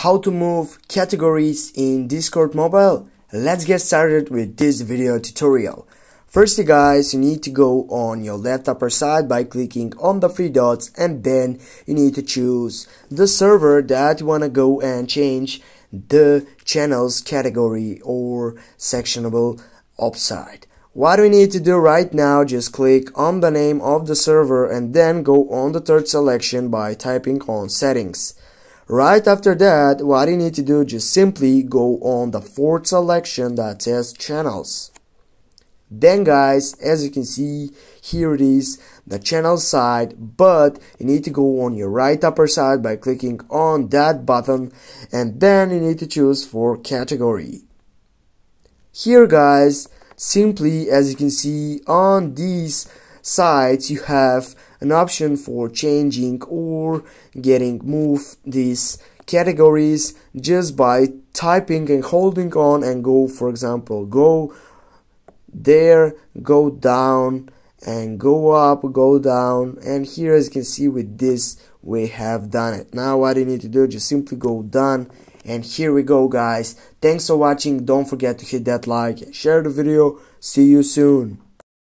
how to move categories in Discord Mobile. Let's get started with this video tutorial. Firstly guys, you need to go on your left upper side by clicking on the three dots, and then you need to choose the server that you want to go and change the channels category or sectionable upside. What we need to do right now, just click on the name of the server and then go on the third selection by typing on settings. Right after that, what you need to do, just simply go on the fourth selection that says channels. Then guys, as you can see, here it is, the channel side, but you need to go on your right upper side by clicking on that button, and then you need to choose for category. Here guys, simply as you can see on these sides, you have an option for changing or getting move these categories just by typing and holding on and go, for example, go there, go down, and go up, go down, and here as you can see with this we have done it. Now what you need to do, just simply go done, and here we go guys. Thanks for watching. Don't forget to hit that like and share the video. See you soon.